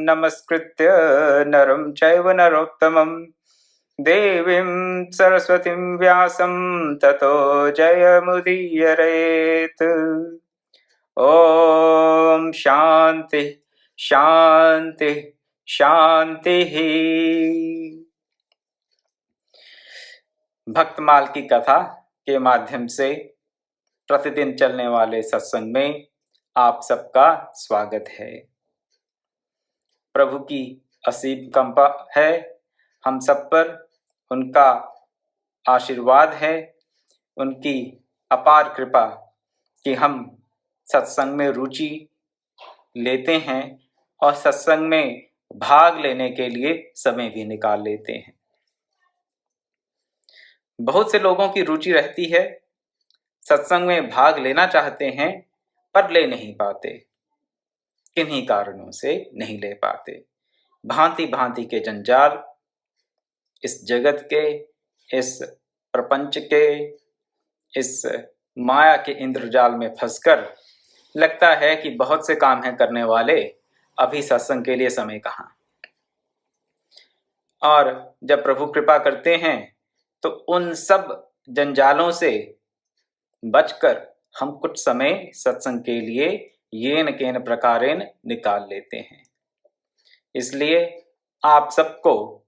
नमस्कृत्य नरं चैव नरोत्तमं देवीं सरस्वतीं व्यासं ततो जयमुदीरयेत्। ओम शांति शांति शांति। भक्तमाल की कथा के माध्यम से प्रतिदिन चलने वाले सत्संग में आप सबका स्वागत है। प्रभु की असीम कृपा है हम सब पर, उनका आशीर्वाद है, उनकी अपार कृपा कि हम सत्संग में रुचि लेते हैं और सत्संग में भाग लेने के लिए समय भी निकाल लेते हैं। बहुत से लोगों की रुचि रहती है, सत्संग में भाग लेना चाहते हैं पर ले नहीं पाते। किन्हीं कारणों से नहीं ले पाते। भांति भांति के जंजाल, इस जगत के, इस प्रपंच के, इस माया के इंद्रजाल में फंसकर लगता है कि बहुत से काम हैं करने वाले, अभी सत्संग के लिए समय कहाँ। और जब प्रभु कृपा करते हैं तो उन सब जंजालों से बचकर हम कुछ समय सत्संग के लिए येन केन प्रकारेण निकाल लेते हैं। इसलिए आप सबको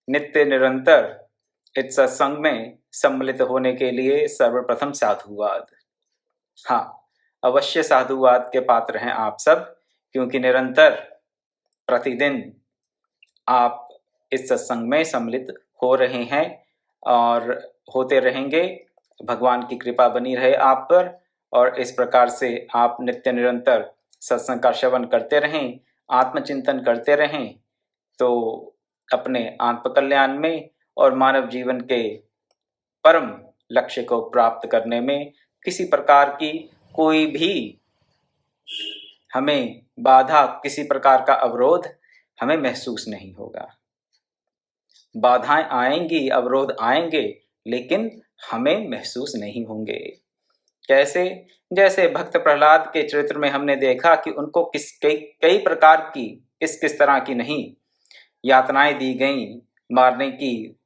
नित्य निरंतर इस सत्संग में सम्मिलित होने के लिए सर्वप्रथम साधुवाद। हाँ, अवश्य साधुवाद के पात्र हैं आप सब, क्योंकि निरंतर प्रतिदिन आप इस सत्संग में सम्मिलित हो रहे हैं और होते रहेंगे। भगवान की कृपा बनी रहे आप पर और इस प्रकार से आप नित्य निरंतर सत्संग का श्रवण करते रहें, आत्मचिंतन करते रहें, तो अपने आत्म कल्याण में और मानव जीवन के परम लक्ष्य को प्राप्त करने में किसी प्रकार की कोई भी हमें बाधा, किसी प्रकार का अवरोध हमें महसूस नहीं होगा। बाधाएं आएंगी, अवरोध आएंगे, लेकिन हमें महसूस नहीं होंगे। कैसे? जैसे भक्त प्रहलाद के चरित्र में हमने देखा कि उनको कई प्रकार की किस तरह की नहीं यातनाएं दी गई, मारने की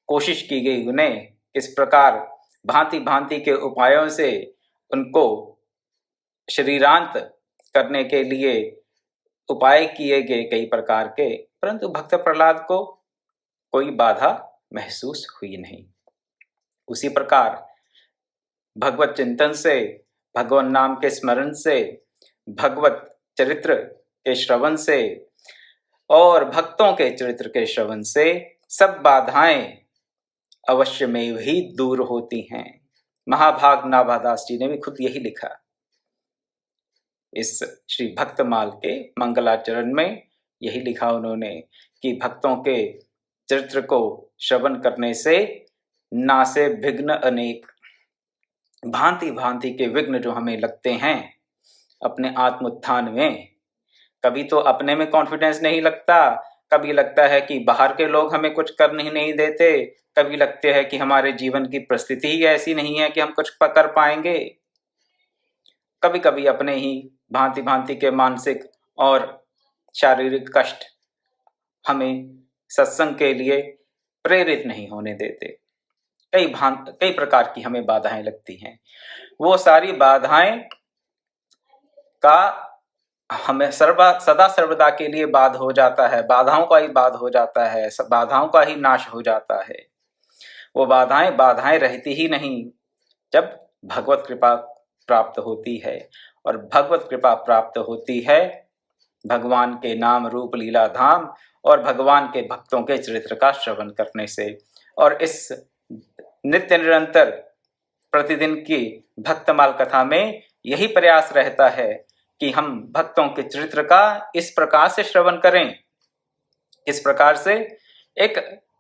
कोशिश की गई, उन्हें इस प्रकार भांति भांति के उपायों से उनको शरीरांत करने के लिए उपाय किए गए कई प्रकार के, परंतु भक्त प्रहलाद को कोई बाधा महसूस हुई नहीं। उसी प्रकार भगवत चिंतन से, भगवान नाम के स्मरण से, भगवत चरित्र के श्रवण से और भक्तों के चरित्र के श्रवण से सब बाधाएं अवश्य में ही दूर होती हैं। महाभाग नाभादास जी ने भी खुद यही लिखा इस श्री भक्तमाल के मंगलाचरण में। यही लिखा उन्होंने कि भक्तों के चरित्र को श्रवण करने से नासे विघ्न अनेक, भांति भांति के विघ्न जो हमें लगते हैं अपने आत्मोत्थान में। कभी तो अपने में कॉन्फिडेंस नहीं लगता, कभी लगता है कि बाहर के लोग हमें कुछ करने ही नहीं देते, कभी लगते है कि हमारे जीवन की परिस्थिति ही ऐसी नहीं है कि हम कुछ कर पाएंगे। कभी कभी अपने ही भांति भांति के मानसिक और शारीरिक कष्ट हमें सत्संग के लिए प्रेरित नहीं होने देते। कई प्रकार की हमें बाधाएं लगती हैं। वो सारी बाधाएं का हमें सदा सर्वदा के लिए बाध हो जाता है, बाधाओं का ही बाध हो जाता है, बाधाओं का ही नाश हो जाता है। वो बाधाएं रहती ही नहीं जब भगवत कृपा प्राप्त होती है। और भगवत कृपा प्राप्त होती है भगवान के नाम रूप लीला धाम और भगवान के भक्तों के चरित्र का श्रवण करने से। और इस नित्य निरंतर प्रतिदिन की भक्तमाल कथा में यही प्रयास रहता है कि हम भक्तों के चरित्र का इस प्रकार से श्रवण करें। इस प्रकार से एक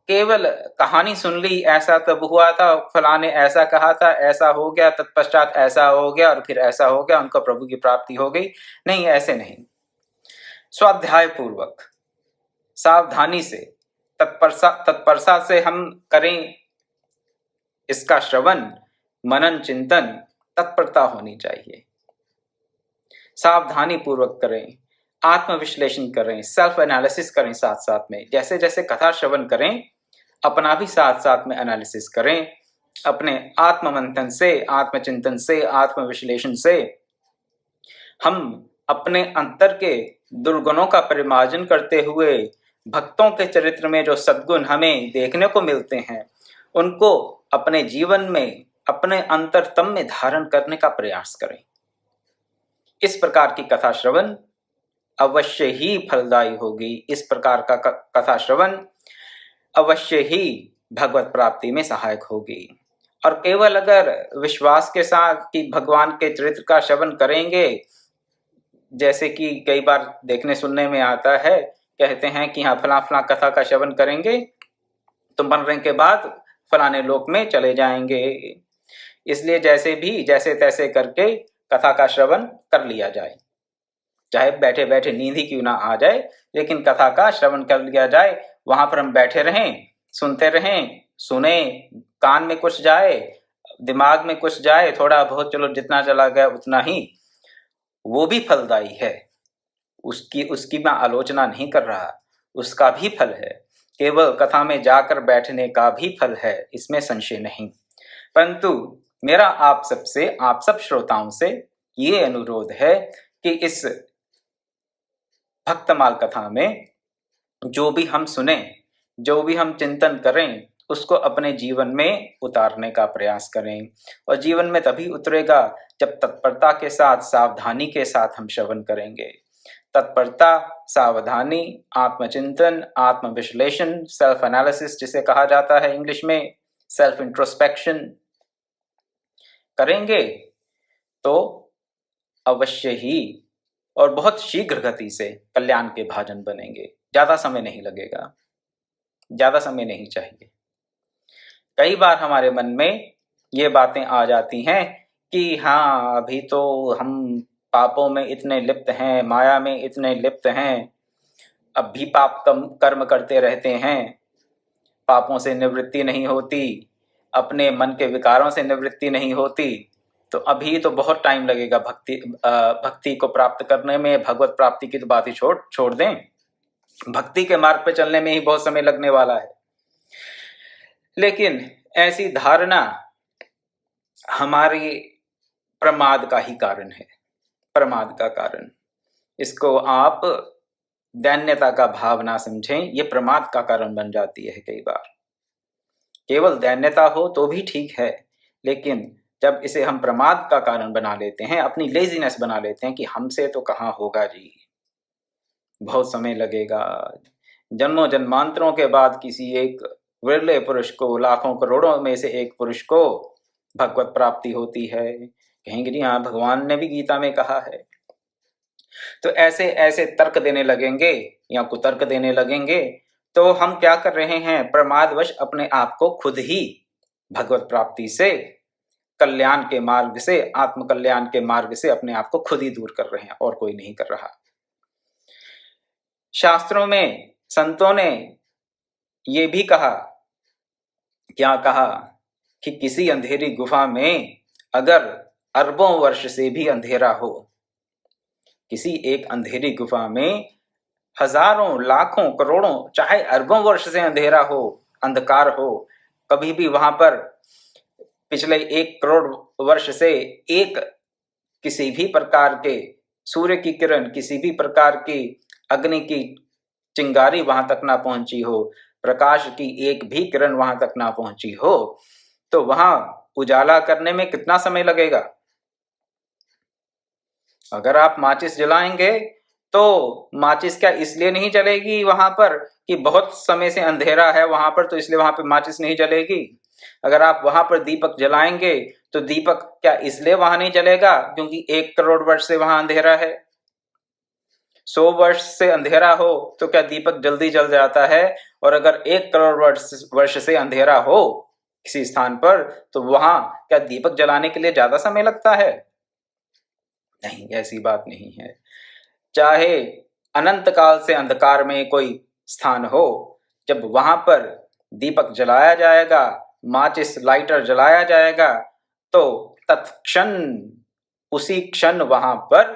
केवल कहानी सुन ली, ऐसा तब हुआ था, फलाने ऐसा कहा था, ऐसा हो गया, तत्पश्चात ऐसा हो गया और फिर ऐसा हो गया, उनको प्रभु की प्राप्ति हो गई, नहीं, ऐसे नहीं। स्वाध्याय पूर्वक सावधानी से तत्परता से हम करें इसका श्रवण, मनन, चिंतन, तत्परता होनी चाहिए। सावधानी पूर्वक करें, आत्मविश्लेषण करें, सेल्फ एनालिसिस करें साथ साथ में। जैसे जैसे कथा श्रवण करें, अपना भी साथ साथ में एनालिसिस करें। अपने आत्ममंथन से, आत्मचिंतन से, आत्मविश्लेषण से हम अपने अंतर के दुर्गुणों का परिमार्जन करते हुए भक्तों के चरित्र में जो सद्गुण हमें देखने को मिलते हैं, उनको अपने जीवन में, अपने अंतरतम में धारण करने का प्रयास करें। इस प्रकार की कथा श्रवण अवश्य ही फलदायी होगी। इस प्रकार का कथा श्रवण अवश्य ही भगवत प्राप्ति में सहायक होगी। और केवल अगर विश्वास के साथ कि भगवान के चरित्र का श्रवण करेंगे, जैसे कि कई बार देखने सुनने में आता है, कहते हैं कि हाँ फला फला कथा का श्रवण करेंगे तो मरने के बाद फलाने लोक में चले जाएंगे। इसलिए जैसे तैसे करके कथा का श्रवण कर लिया जाए, चाहे बैठे बैठे नींद ही क्यों ना आ जाए, लेकिन कथा का श्रवण कर लिया जाए। वहां पर हम बैठे रहें, सुनते रहें, सुने, कान में कुछ जाए, दिमाग में कुछ जाए, थोड़ा बहुत, चलो जितना चला गया उतना ही, वो भी फलदायी है। उसकी मैं आलोचना नहीं कर रहा, उसका भी फल है। केवल कथा में जाकर बैठने का भी फल है, इसमें संशय नहीं। परंतु मेरा आप सब श्रोताओं से ये अनुरोध है कि इस भक्तमाल कथा में जो भी हम सुने, जो भी हम चिंतन करें, उसको अपने जीवन में उतारने का प्रयास करें। और जीवन में तभी उतरेगा जब तत्परता के साथ, सावधानी के साथ हम श्रवण करेंगे। तत्परता, सावधानी, आत्मचिंतन, आत्मविश्लेषण, सेल्फ एनालिसिस जिसे कहा जाता है इंग्लिश में, सेल्फ इंट्रोस्पेक्शन करेंगे तो अवश्य ही और बहुत शीघ्र गति से कल्याण के भाजन बनेंगे। ज्यादा समय नहीं लगेगा, ज्यादा समय नहीं चाहिए। कई बार हमारे मन में ये बातें आ जाती हैं कि हाँ अभी तो हम पापों में इतने लिप्त हैं, माया में इतने लिप्त हैं, अब भी पाप कर्म करते रहते हैं, पापों से निवृत्ति नहीं होती, अपने मन के विकारों से निवृत्ति नहीं होती, तो अभी तो बहुत टाइम लगेगा भक्ति को प्राप्त करने में। भगवत प्राप्ति की तो बात ही छोड़ दें, भक्ति के मार्ग पे चलने में ही बहुत समय लगने वाला है। लेकिन ऐसी धारणा हमारी प्रमाद का ही कारण है, प्रमाद का कारण। इसको आप दैन्यता का भाव ना समझें, ये प्रमाद का कारण बन जाती है कई बार। केवल दैन्यता हो तो भी ठीक है, लेकिन जब इसे हम प्रमाद का कारण बना लेते हैं, अपनी लेजीनेस बना लेते हैं कि हमसे तो कहाँ होगा जी, बहुत समय लगेगा, जन्मों जन्मांतरों के बाद किसी एक विरले पुरुष को, लाखों करोड़ों में से एक पुरुष को भगवत प्राप्ति होती है। कहेंगे जी हाँ भगवान ने भी गीता में कहा है। तो ऐसे ऐसे तर्क देने लगेंगे या कुतर्क देने लगेंगे तो हम क्या कर रहे हैं, प्रमादवश अपने आप को खुद ही भगवत प्राप्ति से, कल्याण के मार्ग से, आत्मकल्याण के मार्ग से अपने आप को खुद ही दूर कर रहे हैं, और कोई नहीं कर रहा। शास्त्रों में संतों ने ये भी कहा, क्या कहा, कि किसी अंधेरी गुफा में अगर अरबों वर्ष से भी अंधेरा हो, किसी एक अंधेरी गुफा में हजारों, लाखों, करोड़ों, चाहे अरबों वर्ष से अंधेरा हो, अंधकार हो, कभी भी वहां पर पिछले 1 करोड़ वर्ष से एक किसी भी प्रकार के सूर्य की किरण, किसी भी प्रकार की अग्नि की चिंगारी वहां तक ना पहुंची हो, प्रकाश की एक भी किरण वहां तक ना पहुंची हो, तो वहां उजाला करने में कितना समय लगेगा। अगर आप माचिस जलाएंगे तो माचिस क्या इसलिए नहीं जलेगी वहां पर कि बहुत समय से अंधेरा है वहां पर, तो इसलिए वहां पर माचिस नहीं जलेगी। अगर आप वहां पर दीपक जलाएंगे तो दीपक क्या इसलिए वहां नहीं जलेगा क्योंकि 1 करोड़ वर्ष से वहां अंधेरा है। 100 वर्ष से अंधेरा हो तो क्या दीपक जल्दी जल जाता है? और अगर 1 करोड़ वर्ष से अंधेरा हो किसी स्थान पर, तो वहां क्या दीपक जलाने के लिए ज्यादा समय लगता है? नहीं, ऐसी बात नहीं है। चाहे अनंत काल से अंधकार में कोई स्थान हो, जब वहां पर दीपक जलाया जाएगा, माचिस लाइटर जलाया जाएगा, तो तत्क्षण, उसी क्षण वहां पर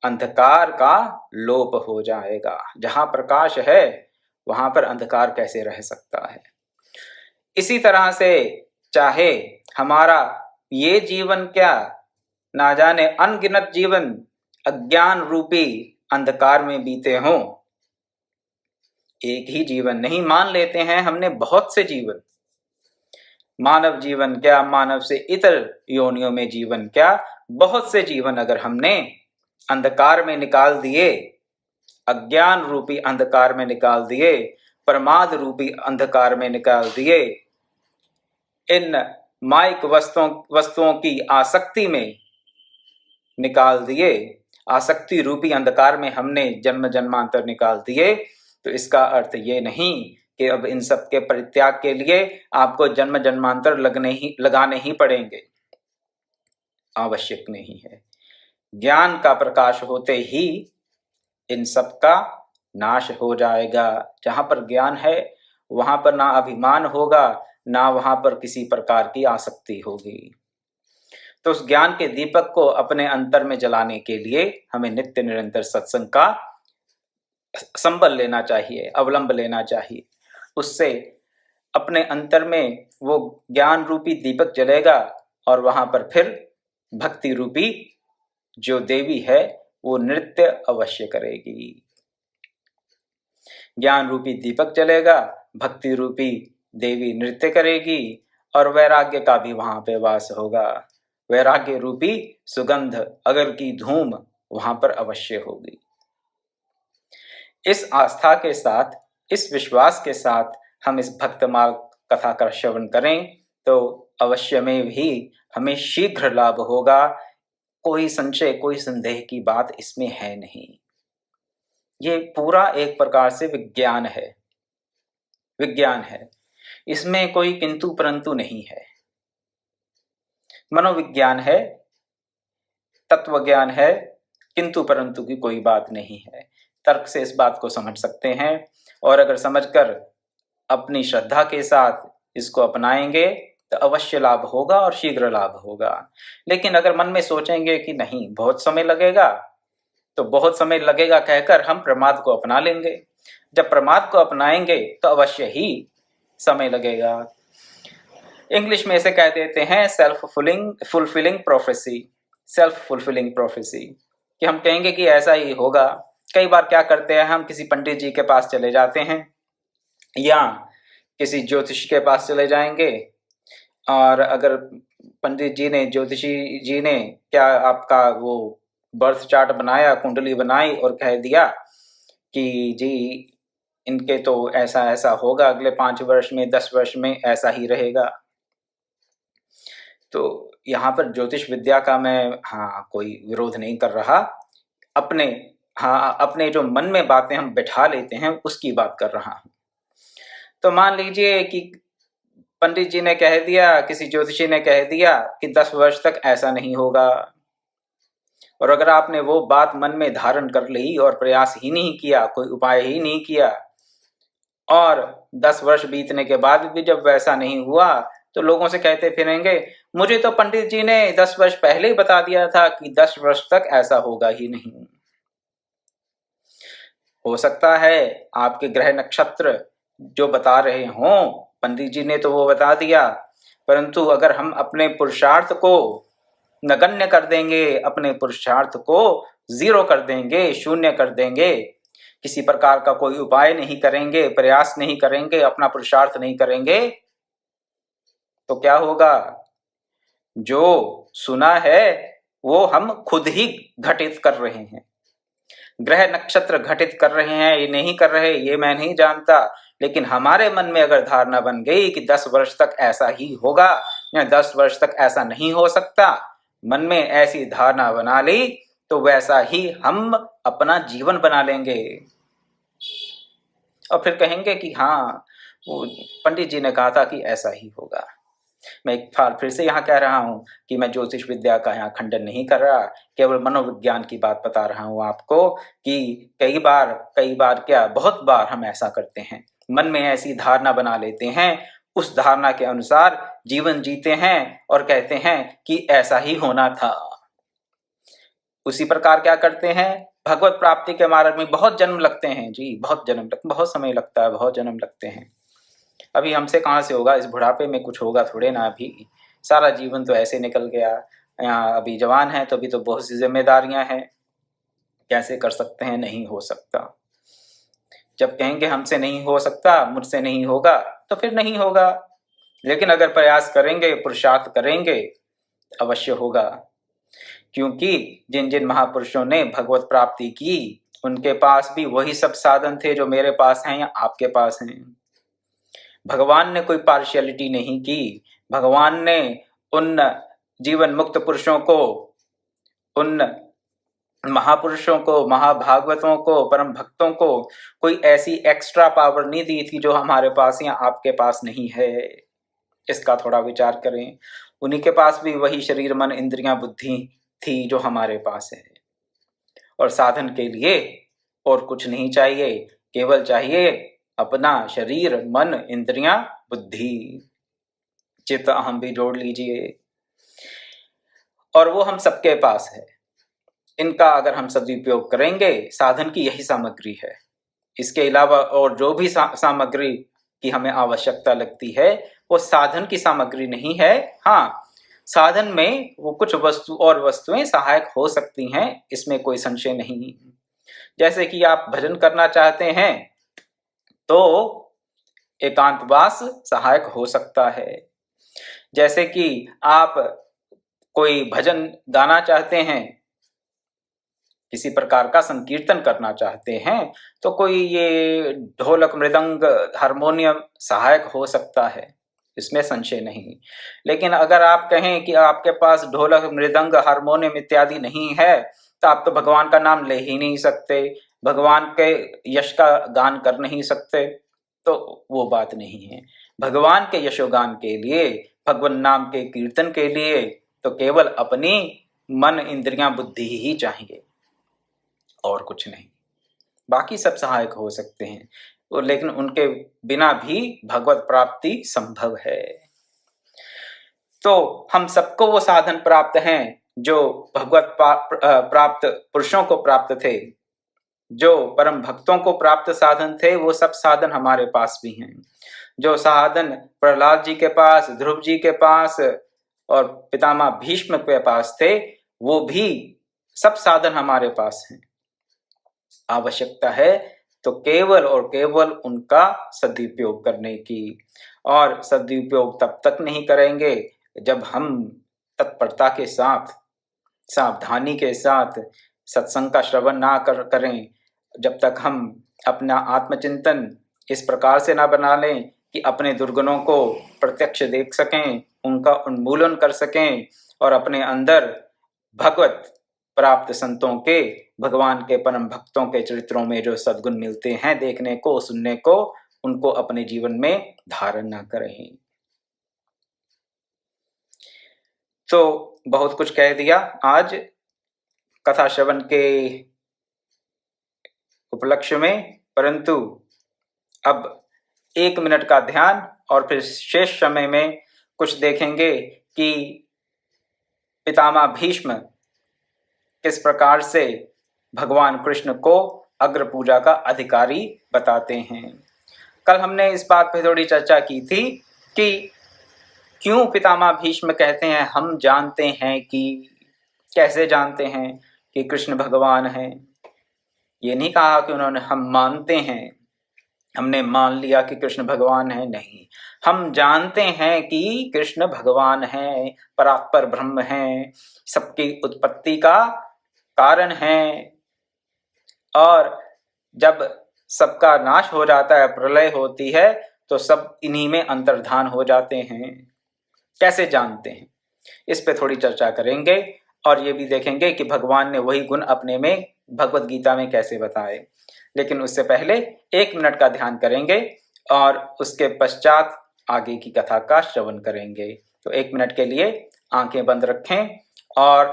अंधकार का लोप हो जाएगा। जहां प्रकाश है वहां पर अंधकार कैसे रह सकता है। इसी तरह से चाहे हमारा ये जीवन क्या, ना जाने अनगिनत जीवन अज्ञान रूपी अंधकार में बीते हों, एक ही जीवन नहीं मान लेते हैं हमने बहुत से जीवन। मानव जीवन क्या, मानव से इतर योनियों में जीवन क्या, बहुत से जीवन अगर हमने अंधकार में निकाल दिए, अज्ञान रूपी अंधकार में निकाल दिए, प्रमाद रूपी अंधकार में निकाल दिए, इन माइक वस्तुओं की आसक्ति में निकाल दिए, आसक्ति रूपी अंधकार में हमने जन्म जन्मांतर निकाल दिए, तो इसका अर्थ ये नहीं कि अब इन सब के परित्याग के लिए आपको जन्म जन्मांतर लगाने ही पड़ेंगे। आवश्यक नहीं है। ज्ञान का प्रकाश होते ही इन सब का नाश हो जाएगा। जहां पर ज्ञान है वहां पर ना अभिमान होगा, ना वहां पर किसी प्रकार की आसक्ति होगी। तो उस ज्ञान के दीपक को अपने अंतर में जलाने के लिए हमें नित्य निरंतर सत्संग का संबल लेना चाहिए, अवलंब लेना चाहिए। उससे अपने अंतर में वो ज्ञान रूपी दीपक जलेगा और वहां पर फिर भक्ति रूपी जो देवी है वो नृत्य अवश्य करेगी। ज्ञान रूपी दीपक जलेगा, भक्ति रूपी देवी नृत्य करेगी और वैराग्य का भी वहां पे वास होगा। वैराग्य रूपी सुगंध अगर की धूम वहां पर अवश्य होगी। इस आस्था के साथ, इस विश्वास के साथ हम इस भक्तमाल कथा का श्रवण करें तो अवश्य में भी हमें शीघ्र लाभ होगा। कोई संशय, कोई संदेह की बात इसमें है नहीं। ये पूरा एक प्रकार से विज्ञान है, विज्ञान है। इसमें कोई किंतु परंतु नहीं है। मनोविज्ञान है, तत्व ज्ञान है, किंतु परंतु की कोई बात नहीं है। तर्क से इस बात को समझ सकते हैं और अगर समझकर अपनी श्रद्धा के साथ इसको अपनाएंगे तो अवश्य लाभ होगा और शीघ्र लाभ होगा। लेकिन अगर मन में सोचेंगे कि नहीं बहुत समय लगेगा, तो बहुत समय लगेगा कहकर हम प्रमाद को अपना लेंगे। जब प्रमाद को अपनाएंगे तो अवश्य ही समय लगेगा। इंग्लिश में इसे कह देते हैं self fulfilling prophecy, self fulfilling prophecy, कि हम कहेंगे कि ऐसा ही होगा। कई बार क्या करते हैं, हम किसी पंडित जी के पास चले जाते हैं या किसी ज्योतिष के पास चले जाएंगे और अगर पंडित जी ने, ज्योतिषी जी ने क्या आपका वो बर्थ चार्ट बनाया, कुंडली बनाई और कह दिया कि जी इनके तो ऐसा ऐसा होगा, अगले 5 वर्ष में 10 वर्ष में ऐसा ही रहेगा। तो यहाँ पर ज्योतिष विद्या का मैं कोई विरोध नहीं कर रहा, अपने जो मन में बातें हम बैठा लेते हैं उसकी बात कर रहा हूँ। तो मान लीजिए कि पंडित जी ने कह दिया, किसी ज्योतिषी ने कह दिया कि 10 वर्ष तक ऐसा नहीं होगा, और अगर आपने वो बात मन में धारण कर ली और प्रयास ही नहीं किया, कोई उपाय ही नहीं किया, और 10 वर्ष बीतने के बाद भी जब वैसा नहीं हुआ तो लोगों से कहते फिरेंगे मुझे तो पंडित जी ने 10 वर्ष पहले ही बता दिया था कि 10 वर्ष तक ऐसा होगा ही नहीं। हो सकता है आपके ग्रह नक्षत्र जो बता रहे हों, पंडित जी ने तो वो बता दिया, परंतु अगर हम अपने पुरुषार्थ को नगण्य कर देंगे, अपने पुरुषार्थ को 0 कर देंगे, शून्य कर देंगे, किसी प्रकार का कोई उपाय नहीं करेंगे, प्रयास नहीं करेंगे, अपना पुरुषार्थ नहीं करेंगे, तो क्या होगा? जो सुना है वो हम खुद ही घटित कर रहे हैं। ग्रह नक्षत्र घटित कर रहे हैं, ये नहीं कर रहे, ये मैं नहीं जानता, लेकिन हमारे मन में अगर धारणा बन गई कि 10 वर्ष तक ऐसा ही होगा या 10 वर्ष तक ऐसा नहीं हो सकता, मन में ऐसी धारणा बना ली तो वैसा ही हम अपना जीवन बना लेंगे और फिर कहेंगे कि हाँ वो पंडित जी ने कहा था कि ऐसा ही होगा। मैं एक बार फिर से यहाँ कह रहा हूँ कि मैं ज्योतिष विद्या का यहाँ खंडन नहीं कर रहा, केवल मनोविज्ञान की बात बता रहा हूँ आपको कि कई बार क्या बहुत बार हम ऐसा करते हैं, मन में ऐसी धारणा बना लेते हैं, उस धारणा के अनुसार जीवन जीते हैं और कहते हैं कि ऐसा ही होना था। उसी प्रकार क्या करते हैं, भगवत प्राप्ति के मार्ग में बहुत जन्म लगते हैं जी, बहुत समय लगता है, बहुत जन्म लगते हैं। अभी हमसे कहाँ से होगा, इस बुढ़ापे में कुछ होगा थोड़े ना, अभी सारा जीवन तो ऐसे निकल गया। यहाँ अभी जवान है तो अभी तो बहुत सी जिम्मेदारियां हैं, कैसे कर सकते हैं, नहीं हो सकता। जब कहेंगे हमसे नहीं हो सकता, मुझसे नहीं होगा, तो फिर नहीं होगा। लेकिन अगर प्रयास करेंगे, पुरुषार्थ करेंगे, अवश्य होगा। क्योंकि जिन जिन महापुरुषों ने भगवत प्राप्ति की, उनके पास भी वही सब साधन थे जो मेरे पास हैं या आपके पास हैं। भगवान ने कोई पार्शियलिटी नहीं की। भगवान ने उन जीवन मुक्त पुरुषों को, उन महापुरुषों को, महाभागवतों को, परम भक्तों को कोई ऐसी एक्स्ट्रा पावर नहीं दी थी जो हमारे पास या आपके पास नहीं है। इसका थोड़ा विचार करें। उन्हीं के पास भी वही शरीर, मन, इंद्रियां, बुद्धि थी जो हमारे पास है। और साधन के लिए और कुछ नहीं चाहिए, केवल चाहिए अपना शरीर, मन, इंद्रियां, बुद्धि, चित्त, अहम भी जोड़ लीजिए। और वो हम सबके पास है। इनका अगर हम सदुपयोग करेंगे, साधन की यही सामग्री है। इसके अलावा और जो भी सामग्री की हमें आवश्यकता लगती है, वो साधन की सामग्री नहीं है। हाँ, साधन में वो कुछ वस्तुएं सहायक हो सकती हैं, इसमें कोई संशय नहीं। जैसे कि आप भजन करना चाहते हैं तो एकांतवास सहायक हो सकता है। जैसे कि आप कोई भजन गाना चाहते हैं, किसी प्रकार का संकीर्तन करना चाहते हैं, तो कोई ये ढोलक, मृदंग, हारमोनियम सहायक हो सकता है, इसमें संशय नहीं। लेकिन अगर आप कहें कि आपके पास ढोलक, मृदंग, हारमोनियम इत्यादि नहीं है, तो आप तो भगवान का नाम ले ही नहीं सकते, भगवान के यश का गान कर नहीं सकते, तो वो बात नहीं है। भगवान के यशोगान के लिए, भगवान नाम के कीर्तन के लिए तो केवल अपनी मन, इंद्रियां, बुद्धि ही चाहिए और कुछ नहीं। बाकी सब सहायक हो सकते हैं, लेकिन उनके बिना भी भगवत प्राप्ति संभव है। तो हम सबको वो साधन प्राप्त हैं जो भगवत प्राप्त पुरुषों को प्राप्त थे, जो परम भक्तों को प्राप्त साधन थे, वो सब साधन हमारे पास भी हैं। जो साधन प्रहलाद जी के पास, ध्रुव जी के पास और पितामह भीष्म के पास थे, वो भी सब साधन हमारे पास हैं। आवश्यकता है तो केवल और केवल उनका सदुपयोग करने की। और सदुपयोग तब तक नहीं करेंगे जब हम तत्परता के साथ, सावधानी के साथ सत्संग का श्रवण ना करें, जब तक हम अपना आत्मचिंतन इस प्रकार से ना बना लें कि अपने दुर्गुणों को प्रत्यक्ष देख सकें, उनका उन्मूलन कर सकें और अपने अंदर भगवत प्राप्त संतों के, भगवान के परम भक्तों के चरित्रों में जो सद्गुण मिलते हैं देखने को, सुनने को, उनको अपने जीवन में धारण ना करें। तो बहुत कुछ कह दिया आज कथा श्रवण के उपलक्ष्य में, परंतु अब 1 मिनट का ध्यान और फिर शेष समय में कुछ देखेंगे कि पितामह भीष्म किस प्रकार से भगवान कृष्ण को अग्र पूजा का अधिकारी बताते हैं। कल हमने इस बात पर थोड़ी चर्चा की थी कि क्यों पितामह भीष्म कहते हैं हम जानते हैं कि, कैसे जानते हैं कि कृष्ण भगवान हैं। ये नहीं कहा कि उन्होंने हम मानते हैं, हमने मान लिया कि कृष्ण भगवान है, नहीं, हम जानते हैं कि कृष्ण भगवान हैं, परात्पर ब्रह्म हैं, सबकी उत्पत्ति का कारण हैं। और जब सबका नाश हो जाता है, प्रलय होती है, तो सब इन्हीं में अंतर्धान हो जाते हैं। कैसे जानते हैं, इस पे थोड़ी चर्चा करेंगे और ये भी देखेंगे कि भगवान ने वही गुण अपने में भगवत गीता में कैसे बताए। लेकिन उससे पहले 1 मिनट का ध्यान करेंगे और उसके पश्चात आगे की कथा का श्रवण करेंगे। तो 1 मिनट के लिए आंखें बंद रखें और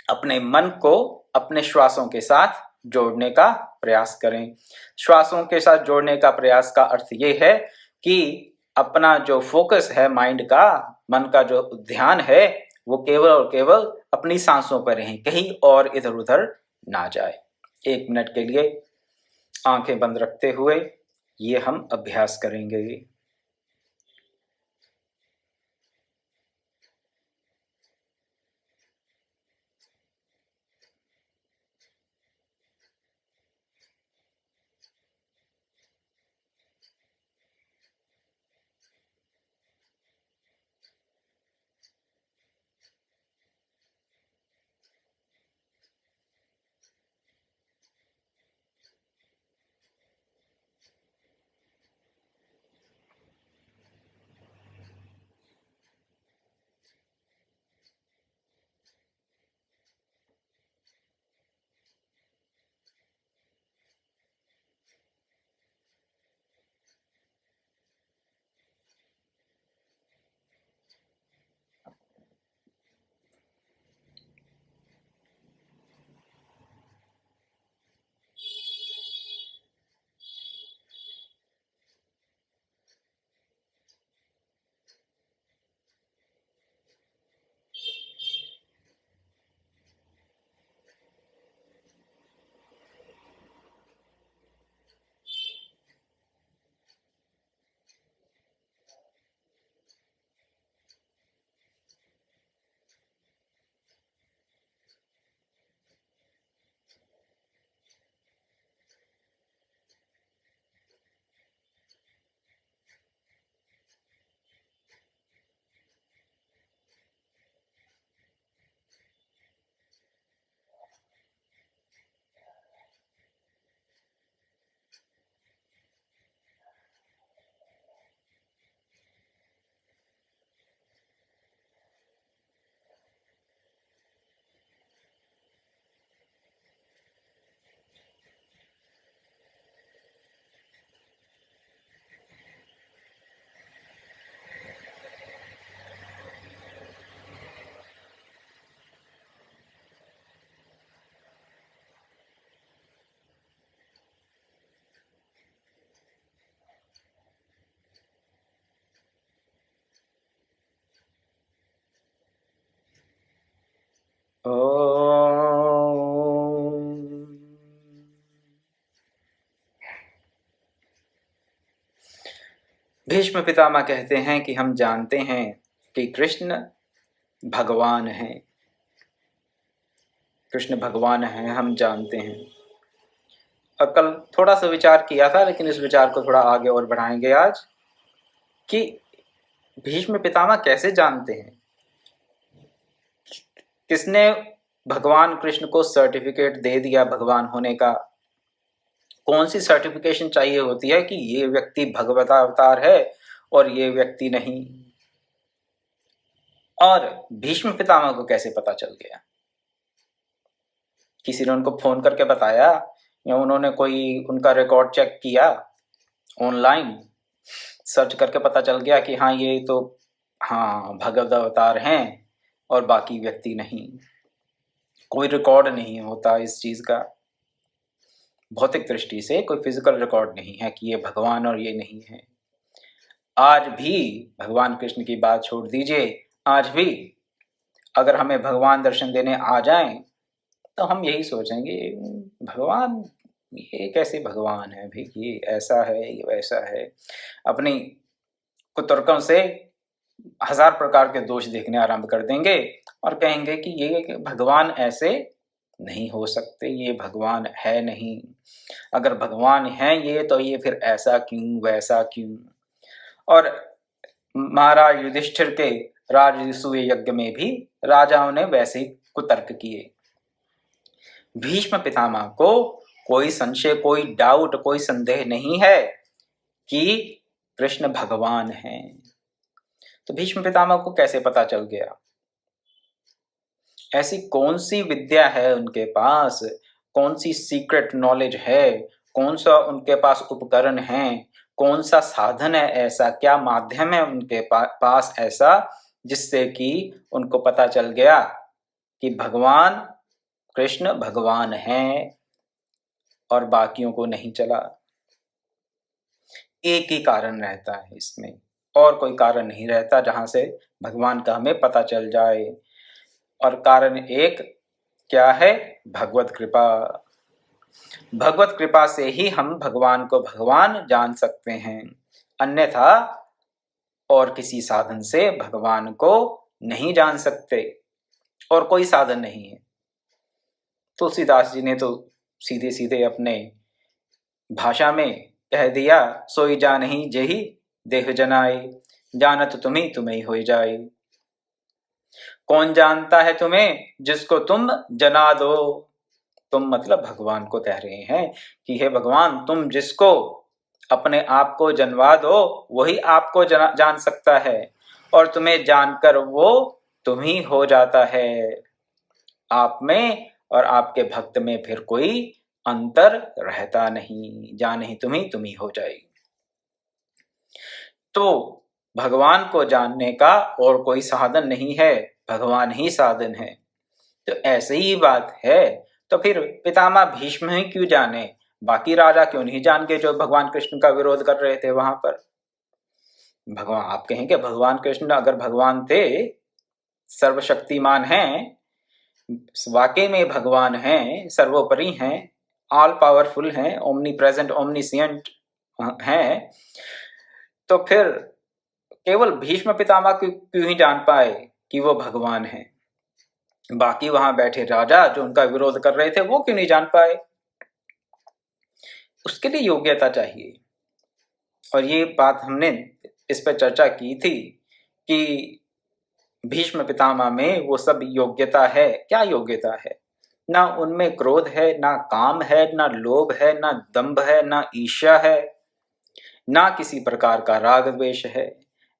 अपने मन को अपने श्वासों के साथ जोड़ने का प्रयास करें। श्वासों के साथ जोड़ने का प्रयास का अर्थ ये है कि अपना जो फोकस है माइंड का, मन का जो ध्यान है, वो केवल और केवल अपनी सांसों पर रहें, कहीं और इधर उधर ना जाए। 1 मिनट के लिए आंखें बंद रखते हुए ये हम अभ्यास करेंगे। ओम। भीष्म पितामह कहते हैं कि हम जानते हैं कि कृष्ण भगवान हैं, कृष्ण भगवान हैं, हम जानते हैं। और कल थोड़ा सा विचार किया था, लेकिन इस विचार को थोड़ा आगे और बढ़ाएंगे आज, कि भीष्म पितामह कैसे जानते हैं, किसने भगवान कृष्ण को सर्टिफिकेट दे दिया भगवान होने का, कौन सी सर्टिफिकेशन चाहिए होती है कि ये व्यक्ति भगवत अवतार है और ये व्यक्ति नहीं। और भीष्म पितामह को कैसे पता चल गया? किसी ने उनको फोन करके बताया या उन्होंने कोई उनका रिकॉर्ड चेक किया, ऑनलाइन सर्च करके पता चल गया कि हाँ ये तो हाँ भगवत अवतार हैं और बाकी व्यक्ति नहीं? कोई रिकॉर्ड नहीं होता इस चीज का, भौतिक दृष्टि से कोई फिजिकल रिकॉर्ड नहीं है कि ये भगवान और ये नहीं है। आज भी भगवान कृष्ण की बात छोड़ दीजिए, आज भी अगर हमें भगवान दर्शन देने आ जाएं तो हम यही सोचेंगे भगवान ये कैसे भगवान है भाई, ये ऐसा है ये वैसा है। अपनी कुतर्कों से 1000 प्रकार के दोष देखने आरंभ कर देंगे और कहेंगे कि ये भगवान ऐसे नहीं हो सकते, ये भगवान है नहीं। अगर भगवान है ये तो ये फिर ऐसा क्यों वैसा क्यों। और महाराज युधिष्ठिर के राजसूय यज्ञ में भी राजाओं ने वैसे ही कुतर्क किए। भीष्म पितामह को कोई संशय, कोई डाउट, कोई संदेह नहीं है कि कृष्ण भगवान हैं। तो भीष्म पितामह को कैसे पता चल गया? ऐसी कौन सी विद्या है उनके पास, कौन सी सीक्रेट नॉलेज है, कौन सा उनके पास उपकरण है, कौन सा साधन है ऐसा, क्या माध्यम है उनके पास ऐसा जिससे कि उनको पता चल गया कि भगवान कृष्ण भगवान हैं और बाकियों को नहीं चला? एक ही कारण रहता है इसमें, और कोई कारण नहीं रहता जहां से भगवान का हमें पता चल जाए। और कारण एक क्या है? भगवत कृपा। भगवत कृपा से ही हम भगवान को भगवान जान सकते हैं, अन्यथा और किसी साधन से भगवान को नहीं जान सकते, और कोई साधन नहीं है। तुलसीदास जी ने तो सीधे सीधे अपने भाषा में कह दिया, सोई जानहि जेहि देह जनाई, जानत तुम्हें तुम्हें हो जाए। कौन जानता है तुम्हें? जिसको तुम जना दो। तुम मतलब भगवान को कह रहे हैं कि हे भगवान, तुम जिसको अपने आप को जनवा दो वही आपको जान सकता है, और तुम्हें जानकर वो तुम ही हो जाता है। आप में और आपके भक्त में फिर कोई अंतर रहता नहीं, जान ही तुम ही हो जाए। तो भगवान को जानने का और कोई साधन नहीं है, भगवान ही साधन है। तो ऐसे ही बात है, तो फिर पितामह भीष्म ही क्यों जाने, बाकी राजा क्यों नहीं जान के जो भगवान कृष्ण का विरोध कर रहे थे वहां पर? भगवान, आप कहेंगे भगवान कृष्ण अगर भगवान थे, सर्वशक्तिमान हैं, वाकई में भगवान हैं, सर्वोपरि हैं, ऑल पावरफुल हैं, ओमनी प्रेजेंट ओमनीसिएंट हैं, तो फिर केवल भीष्म पितामह क्यों ही जान पाए कि वो भगवान हैं? बाकी वहां बैठे राजा जो उनका विरोध कर रहे थे वो क्यों नहीं जान पाए? उसके लिए योग्यता चाहिए, और ये बात हमने इस पर चर्चा की थी कि भीष्म पितामह में वो सब योग्यता है। क्या योग्यता है? ना उनमें क्रोध है, ना काम है, ना लोभ है, ना दंभ है, ना ईर्ष्या है, ना किसी प्रकार का राग द्वेष है,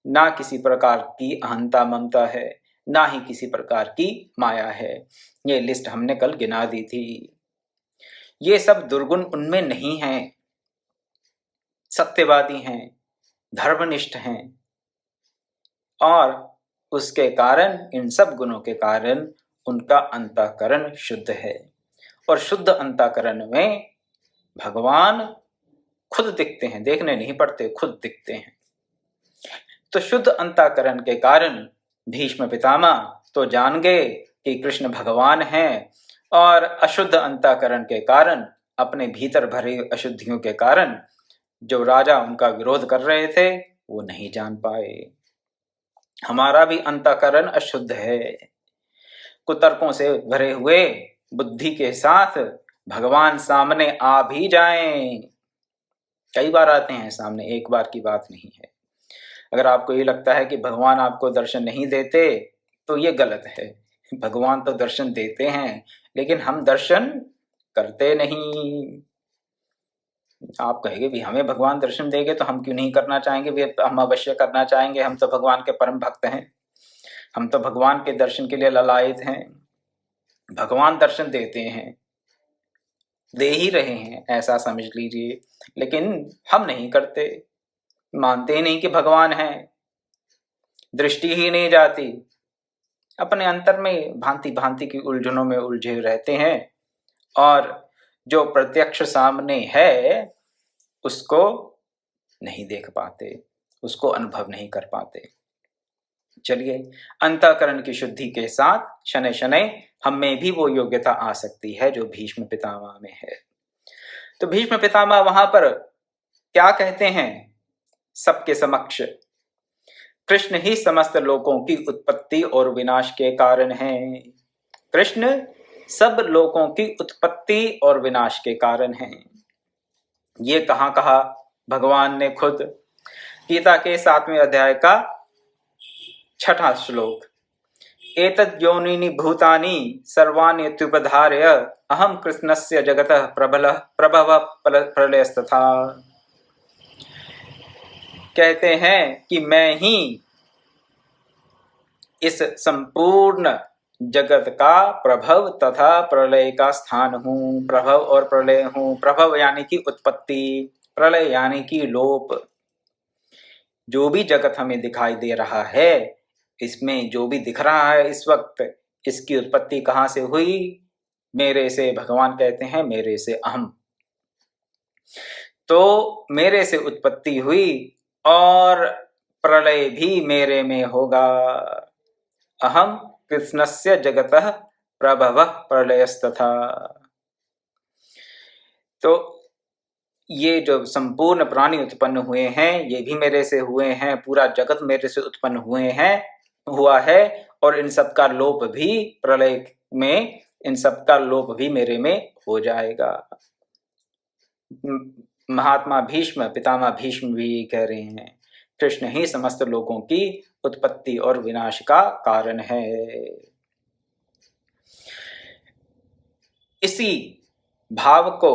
ना किसी प्रकार की अहंता ममता है, ना ही किसी प्रकार की माया है। ये लिस्ट हमने कल गिना दी थी। ये सब दुर्गुण उनमें नहीं है, सत्यवादी हैं, धर्मनिष्ठ हैं, और उसके कारण, इन सब गुणों के कारण उनका अंतःकरण शुद्ध है, और शुद्ध अंतःकरण में भगवान खुद दिखते हैं, देखने नहीं पड़ते, खुद दिखते हैं। तो शुद्ध अंतःकरण के कारण भीष्म पितामह तो जान गए कि कृष्ण भगवान हैं, और अशुद्ध अंतःकरण के कारण, अपने भीतर भरे अशुद्धियों के कारण जो राजा उनका विरोध कर रहे थे वो नहीं जान पाए। हमारा भी अंतःकरण अशुद्ध है, कुतर्कों से भरे हुए बुद्धि के साथ भगवान सामने आ भी जाएं, कई बार आते हैं सामने, एक बार की बात नहीं है। अगर आपको ये लगता है कि भगवान आपको दर्शन नहीं देते तो ये गलत है। भगवान तो दर्शन देते हैं, लेकिन हम दर्शन करते नहीं। आप कहेंगे भी हमें भगवान दर्शन देंगे तो हम क्यों नहीं करना चाहेंगे? भी हम अवश्य करना चाहेंगे, हम तो भगवान के परम भक्त हैं, हम तो भगवान के दर्शन के लिए ललायत हैं। भगवान दर्शन देते हैं, दे ही रहे हैं ऐसा समझ लीजिए, लेकिन हम नहीं करते, मानते ही नहीं कि भगवान है, दृष्टि ही नहीं जाती, अपने अंतर में भांति भांति की उलझनों में उलझे रहते हैं, और जो प्रत्यक्ष सामने है उसको नहीं देख पाते, उसको अनुभव नहीं कर पाते। चलिए, अंतःकरण की शुद्धि के साथ शनै शनै हम में भी वो योग्यता आ सकती है जो भीष्म पितामह में है। तो भीष्म पितामह वहां पर क्या कहते हैं सबके समक्ष? कृष्ण ही समस्त लोकों की उत्पत्ति और विनाश के कारण हैं। कृष्ण सब लोकों की उत्पत्ति और विनाश के कारण हैं। ये कहाँ कहा भगवान ने खुद? गीता के 7वें अध्याय का 6वां श्लोक, एतद् योनीनि भूतानि सर्वाणि इत्युपधार्य अहम कृष्णस्य जगतः प्रभवः प्रलयस्तथा। कहते हैं कि मैं ही इस संपूर्ण जगत का प्रभव तथा प्रलय का स्थान हूँ। प्रभव और प्रलय हूँ। प्रभव यानी कि उत्पत्ति, प्रलय यानी कि लोप। जो भी जगत हमें दिखाई दे रहा है, इसमें जो भी दिख रहा है इस वक्त, इसकी उत्पत्ति कहाँ से हुई? मेरे से। भगवान कहते हैं मेरे से, अहम। तो मेरे से उत्पत्ति हुई और प्रलय भी मेरे में होगा। अहम कृष्णस्य जगतः प्रभवः प्रलयस्तथा। तो ये जो संपूर्ण प्राणी उत्पन्न हुए हैं ये भी मेरे से हुए हैं, पूरा जगत मेरे से उत्पन्न हुआ है, और इन सब का लोप भी प्रलय में, इन सब का लोप भी मेरे में हो जाएगा। महात्मा भीष्म, पितामह भीष्म भी ये कह रहे हैं, कृष्ण ही समस्त लोगों की उत्पत्ति और विनाश का कारण है। इसी भाव को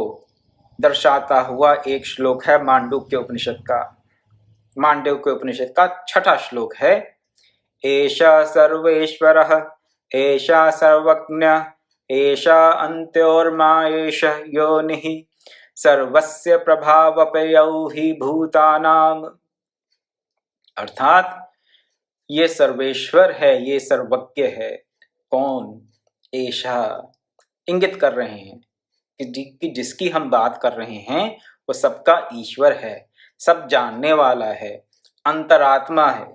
दर्शाता हुआ एक श्लोक है मांडुक्य उपनिषद का। मांडुक्य उपनिषद का 6वां श्लोक है, एषा सर्वेश्वरः एषा सर्वज्ञ एषा अन्त्योर्मा एष योनिः सर्वस्य प्रभावपयौ हि भूतानाम। अर्थात ये सर्वेश्वर है, ये सर्वज्ञ है। कौन? एषा, इंगित कर रहे हैं कि जिसकी हम बात कर रहे हैं वो सबका ईश्वर है, सब जानने वाला है, अंतरात्मा है।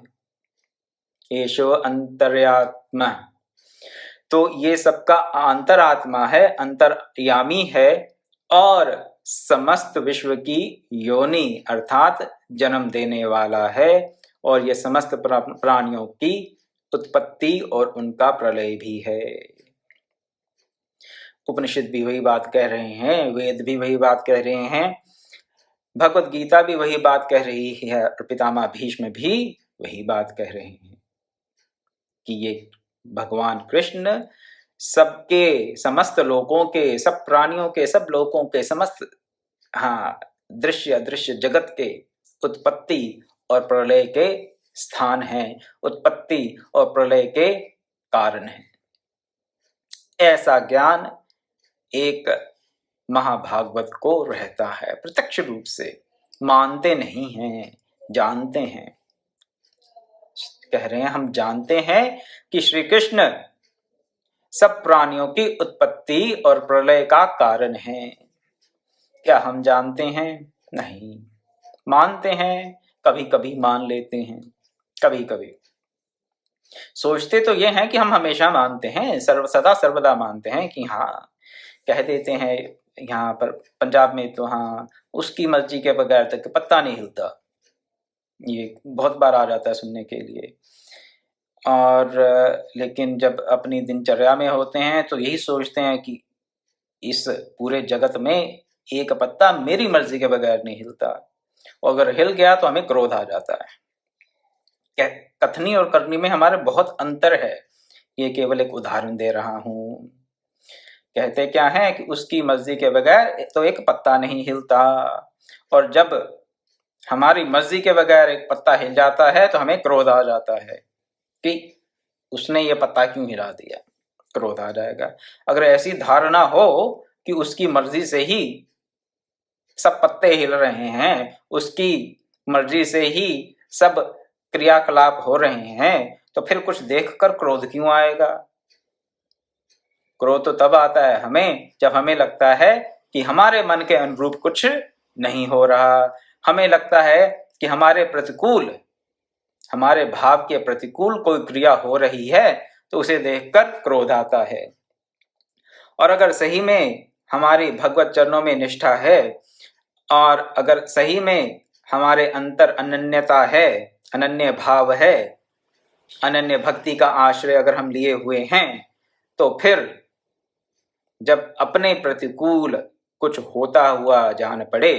एषो अंतर्यात्मा, तो ये सबका अंतरात्मा है, अंतर्यामी है, और समस्त विश्व की योनि अर्थात जन्म देने वाला है, और ये समस्त प्राणियों की उत्पत्ति और उनका प्रलय भी है। उपनिषद भी वही बात कह रहे हैं, वेद भी वही बात कह रहे हैं, भगवत गीता भी वही बात कह रही है, और पितामह भीष्म भी वही बात कह रहे हैं कि ये भगवान कृष्ण सबके, समस्त लोगों के, सब प्राणियों के, सब लोगों के, समस्त दृश्य अदृश्य जगत के उत्पत्ति और प्रलय के स्थान हैं, उत्पत्ति और प्रलय के कारण हैं। ऐसा ज्ञान एक महाभागवत को रहता है, प्रत्यक्ष रूप से मानते नहीं हैं, जानते हैं। कह रहे हैं हम जानते हैं कि श्री कृष्ण सब प्राणियों की उत्पत्ति और प्रलय का कारण है। क्या हम जानते हैं? नहीं। मानते हैं, कभी कभी मान लेते हैं, कभी कभी सोचते तो ये हैं कि हम हमेशा मानते हैं, सदा सर्वदा मानते हैं कि हाँ, कह देते हैं यहाँ पर पंजाब में तो हाँ, उसकी मर्जी के बगैर तक पत्ता नहीं हिलता, ये बहुत बार आ जाता है सुनने के लिए। और लेकिन जब अपनी दिनचर्या में होते हैं तो यही सोचते हैं कि इस पूरे जगत में एक पत्ता मेरी मर्जी के बगैर नहीं हिलता, और अगर हिल गया तो हमें क्रोध आ जाता है। कथनी और करनी में हमारे बहुत अंतर है, ये केवल एक उदाहरण दे रहा हूं। कहते क्या है कि उसकी मर्जी के बगैर तो एक पत्ता नहीं हिलता, और जब हमारी मर्जी के बगैर एक पत्ता हिल जाता है तो हमें क्रोध आ जाता है कि उसने ये पत्ता क्यों हिला दिया, क्रोध आ जाएगा। अगर ऐसी धारणा हो कि उसकी मर्जी से ही सब पत्ते हिल रहे हैं, उसकी मर्जी से ही सब क्रियाकलाप हो रहे हैं, तो फिर कुछ देखकर क्रोध क्यों आएगा? क्रोध तो तब आता है हमें जब हमें लगता है कि हमारे मन के अनुरूप कुछ नहीं हो रहा, हमें लगता है कि हमारे प्रतिकूल, हमारे भाव के प्रतिकूल कोई क्रिया हो रही है, तो उसे देखकर क्रोध आता है। और अगर सही में हमारी भगवत चरणों में निष्ठा है, और अगर सही में हमारे अंतर अनन्यता है, अनन्य भाव है, अनन्य भक्ति का आश्रय अगर हम लिए हुए हैं, तो फिर जब अपने प्रतिकूल कुछ होता हुआ जान पड़े,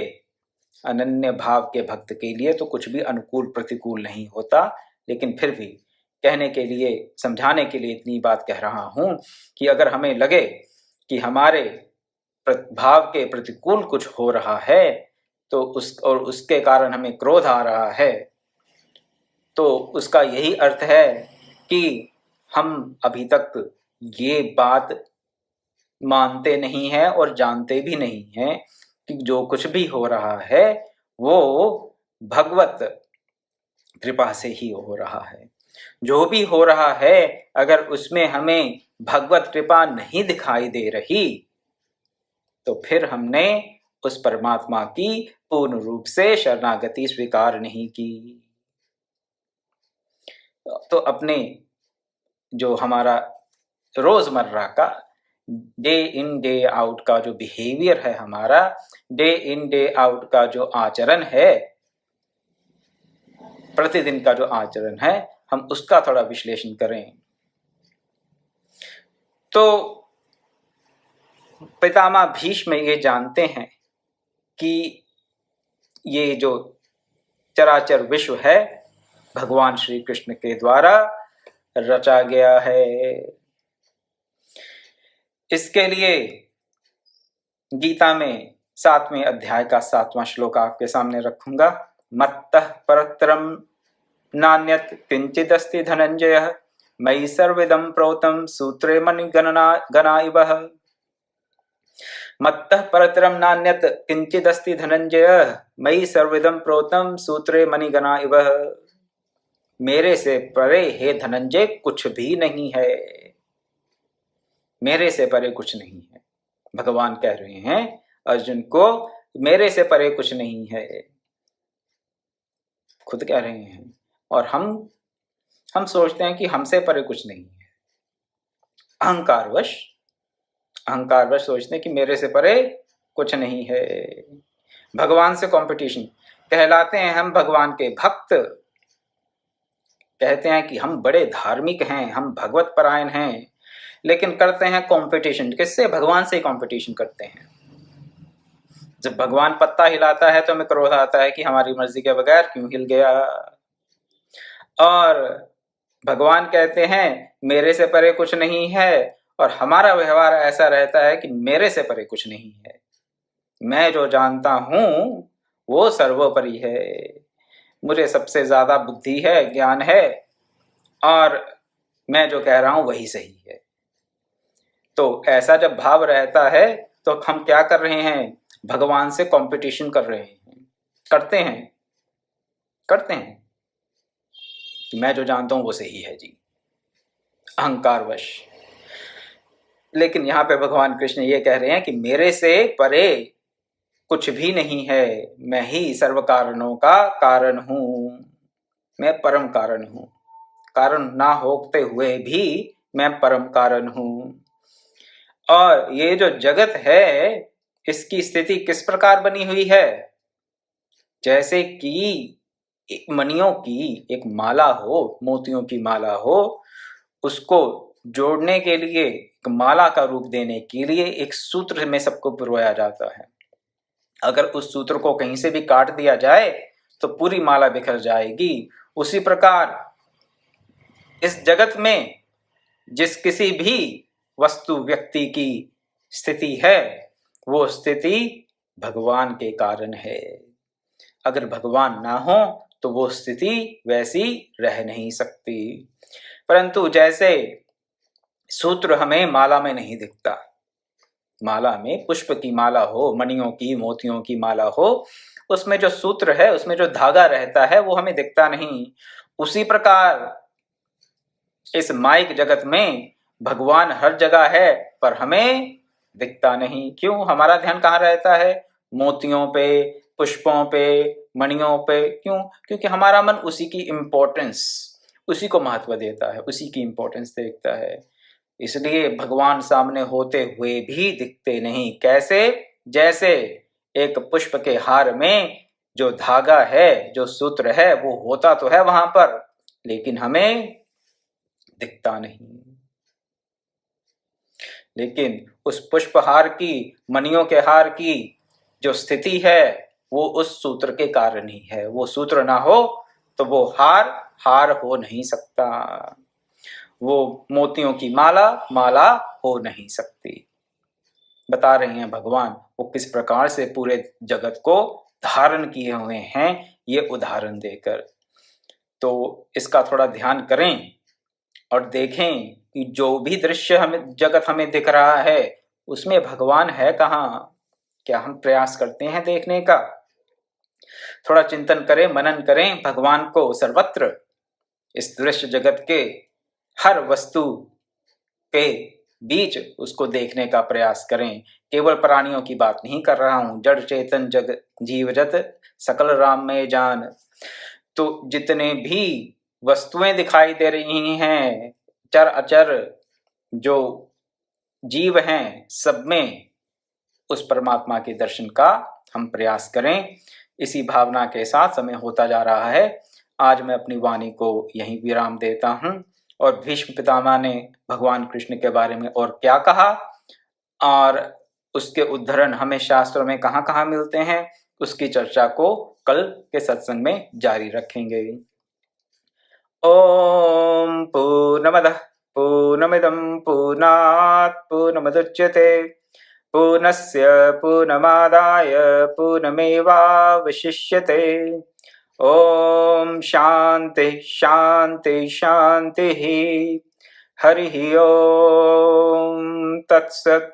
अनन्य भाव के भक्त के लिए तो कुछ भी अनुकूल प्रतिकूल नहीं होता, लेकिन फिर भी कहने के लिए, समझाने के लिए इतनी बात कह रहा हूं कि अगर हमें लगे कि हमारे भाव के प्रतिकूल कुछ हो रहा है तो उसके कारण हमें क्रोध आ रहा है, तो उसका यही अर्थ है कि हम अभी तक ये बात मानते नहीं हैं और जानते भी नहीं हैं कि जो कुछ भी हो रहा है वो भगवत कृपा से ही हो रहा है। जो भी हो रहा है अगर उसमें हमें भगवत कृपा नहीं दिखाई दे रही, तो फिर हमने उस परमात्मा की पूर्ण रूप से शरणागति स्वीकार नहीं की। तो अपने जो हमारा रोजमर्रा का डे इन डे आउट का जो बिहेवियर है, हमारा डे इन डे आउट का जो आचरण है, प्रतिदिन का जो आचरण है, हम उसका थोड़ा विश्लेषण करें। तो पितामह भीष्म ये जानते हैं कि ये जो चराचर विश्व है भगवान श्री कृष्ण के द्वारा रचा गया है। इसके लिए गीता में 7वें अध्याय का 7वां श्लोक आपके सामने रखूंगा। मत्तः परत्रम नान्यत् किंचिदस्ति धनंजय मयि सर्वमिदं प्रोतं सूत्रे मणिगणा इव। मत्तः परतरम नान्यत् किंचिदस्ति धनंजय मयि सर्वमिदं प्रोतं सूत्रे मणिगणा इव। मेरे से परे हे धनंजय कुछ भी नहीं है, मेरे से परे कुछ नहीं है। भगवान कह रहे हैं अर्जुन को, मेरे से परे कुछ नहीं है, खुद कह रहे हैं। और हम सोचते हैं कि हमसे परे कुछ नहीं है। अहंकारवश सोचते हैं कि मेरे से परे कुछ नहीं है। भगवान से कंपटीशन, कहलाते हैं हम भगवान के भक्त, कहते हैं कि हम बड़े धार्मिक हैं, हम भगवत परायण हैं, लेकिन करते हैं कंपटीशन। किससे? भगवान से कंपटीशन करते हैं। जब भगवान पत्ता हिलाता है तो हमें क्रोध आता है कि हमारी मर्जी के बगैर क्यों हिल गया। और भगवान कहते हैं मेरे से परे कुछ नहीं है, और हमारा व्यवहार ऐसा रहता है कि मेरे से परे कुछ नहीं है, मैं जो जानता हूं वो सर्वोपरि है, मुझे सबसे ज्यादा बुद्धि है, ज्ञान है, और मैं जो कह रहा हूं वही सही है। तो ऐसा जब भाव रहता है तो हम क्या कर रहे हैं? भगवान से कंपटीशन कर रहे हैं, करते हैं कि मैं जो जानता हूं वो सही है जी, अहंकारवश। लेकिन यहां पे भगवान कृष्ण ये कह रहे हैं कि मेरे से परे कुछ भी नहीं है, मैं ही सर्व कारणों का कारण हूं, मैं परम कारण हूं, कारण ना होते हुए भी मैं परम कारण हूं। और ये जो जगत है इसकी स्थिति किस प्रकार बनी हुई है? जैसे कि मणियों की एक माला हो, मोतियों की माला हो, उसको जोड़ने के लिए, एक माला का रूप देने के लिए एक सूत्र में सबको पिरोया जाता है। अगर उस सूत्र को कहीं से भी काट दिया जाए तो पूरी माला बिखर जाएगी। उसी प्रकार इस जगत में जिस किसी भी वस्तु व्यक्ति की स्थिति है वो स्थिति भगवान के कारण है। अगर भगवान ना हो तो वो स्थिति वैसी रह नहीं सकती। परंतु जैसे सूत्र हमें माला में नहीं दिखता, माला में पुष्प की माला हो, मणियों की, मोतियों की माला हो, उसमें जो सूत्र है, उसमें जो धागा रहता है वो हमें दिखता नहीं। उसी प्रकार इस माइक जगत में भगवान हर जगह है पर हमें दिखता नहीं। क्यों? हमारा ध्यान कहाँ रहता है? मोतियों पे, पुष्पों पे, मणियों पे। क्यों? क्योंकि हमारा मन उसी की इम्पोर्टेंस, उसी को महत्व देता है, उसी की इम्पोर्टेंस देखता है। इसलिए भगवान सामने होते हुए भी दिखते नहीं। कैसे? जैसे एक पुष्प के हार में जो धागा है, जो सूत्र है, वो होता तो है वहां पर, लेकिन हमें दिखता नहीं। लेकिन उस पुष्पहार की, मणियों के हार की जो स्थिति है वो उस सूत्र के कारण ही है। वो सूत्र ना हो तो वो हार हो नहीं सकता, वो मोतियों की माला हो नहीं सकती। बता रहे हैं भगवान वो किस प्रकार से पूरे जगत को धारण किए हुए हैं, ये उदाहरण देकर। तो इसका थोड़ा ध्यान करें और देखें कि जो भी दृश्य हमें, जगत हमें दिख रहा है, उसमें भगवान है कहाँ? क्या हम प्रयास करते हैं देखने का? थोड़ा चिंतन करें, मनन करें भगवान को सर्वत्र, इस दृश्य जगत के हर वस्तु के बीच उसको देखने का प्रयास करें। केवल प्राणियों की बात नहीं कर रहा हूं, जड़ चेतन जग जीवजत सकल राम में जान। तो जितने भी वस्तुएं दिखाई दे रही हैं, चर अचर जो जीव हैं सब में उस परमात्मा के दर्शन का हम प्रयास करें। इसी भावना के साथ समय होता जा रहा है। आज मैं अपनी वाणी को यहीं विराम देता हूँ। और भीष्म पितामह ने भगवान कृष्ण के बारे में और क्या कहा और उसके उद्धरण हमें शास्त्रों में कहाँ कहाँ मिलते हैं, उसकी चर्चा को कल के सत्संग में जारी रखेंगे। ओम पूर्णमदः पूर्णमिदं पूर्णात् पूर्णमुदच्यते पूर्णस्य पूर्णमादाय पूर्णमेवावशिष्यते। ओम शांति शांति शांति। हरि ओम तत्सत्।